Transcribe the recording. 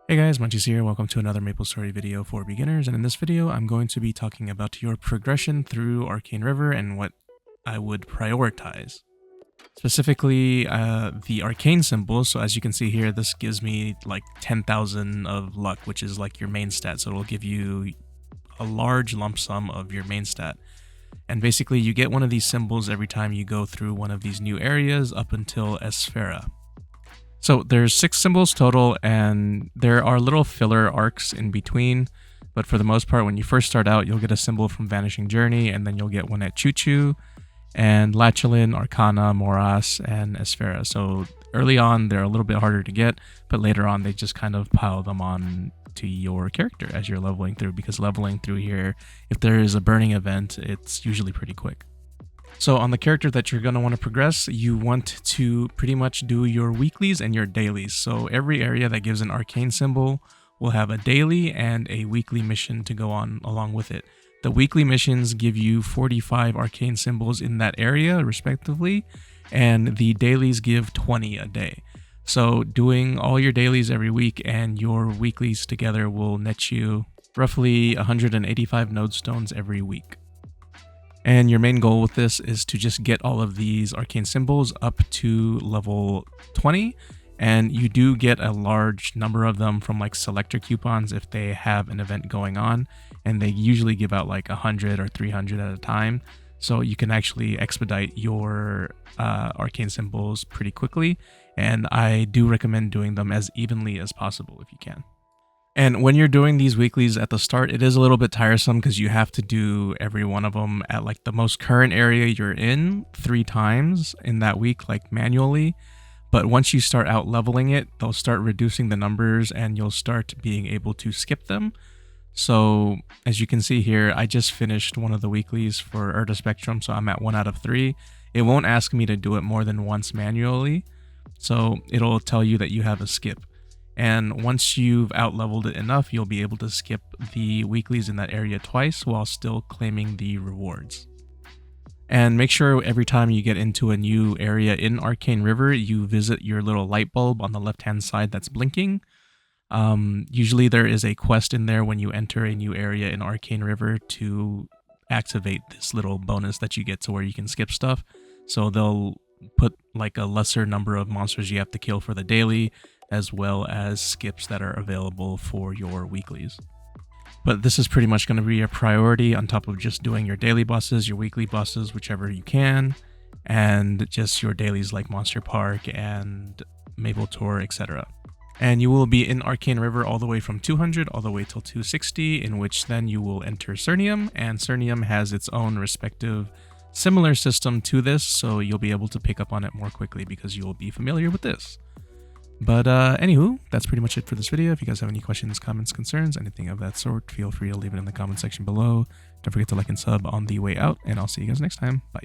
Hey guys, Muncheez here. Welcome to another Maplestory video for beginners, and in this video I'm going to be talking about your progression through Arcane River and what I would prioritize. Specifically, the arcane symbols. So as you can see here, this gives me like 10,000 of luck, which is like your main stat. So it'll give you a large lump sum of your main stat. And basically you get one of these symbols every time you go through one of these new areas up until Esfera. So there's 6 symbols total, and there are little filler arcs in between, but for the most part, when you first start out, you'll get a symbol from Vanishing Journey, and then you'll get one at Choo Choo, and Lachulin, Arcana, Moras, and Esfera. So early on, they're a little bit harder to get, but later on, they just kind of pile them on to your character as you're leveling through, because leveling through here, if there is a burning event, it's usually pretty quick. So on the character that you're going to want to progress, you want to pretty much do your weeklies and your dailies. So every area that gives an arcane symbol will have a daily and a weekly mission to go on along with it. The weekly missions give you 45 arcane symbols in that area respectively, and the dailies give 20 a day. So doing all your dailies every week and your weeklies together will net you roughly 185 node stones every week. And your main goal with this is to just get all of these arcane symbols up to level 20, and you do get a large number of them from like selector coupons if they have an event going on, and they usually give out like 100 or 300 at a time, so you can actually expedite your arcane symbols pretty quickly, and I do recommend doing them as evenly as possible if you can. And when you're doing these weeklies at the start, it is a little bit tiresome because you have to do every one of them at like the most current area you're in 3 times in that week, like manually. But once you start out leveling it, they'll start reducing the numbers and you'll start being able to skip them. So as you can see here, I just finished one of the weeklies for Urda Spectrum, so I'm at 1 out of 3. It won't ask me to do it more than once manually, so it'll tell you that you have a skip. And once you've out-leveled it enough, you'll be able to skip the weeklies in that area twice while still claiming the rewards. And make sure every time you get into a new area in Arcane River, you visit your little light bulb on the left-hand side that's blinking. Usually there is a quest in there when you enter a new area in Arcane River to activate this little bonus that you get to where you can skip stuff. So they'll put like a lesser number of monsters you have to kill for the daily, as well as skips that are available for your weeklies. But this is pretty much going to be a priority on top of just doing your daily bosses, your weekly bosses, whichever you can, and just your dailies like Monster Park and Maple Tour, etc. And you will be in Arcane River all the way from 200 all the way till 260, in which then you will enter Cernium, and Cernium has its own respective similar system to this, so you'll be able to pick up on it more quickly because you will be familiar with this. But anywho, that's pretty much it for this video. If you guys have any questions, comments, concerns, anything of that sort, feel free to leave it in the comment section below. Don't forget to like and sub on the way out, and I'll see you guys next time. Bye.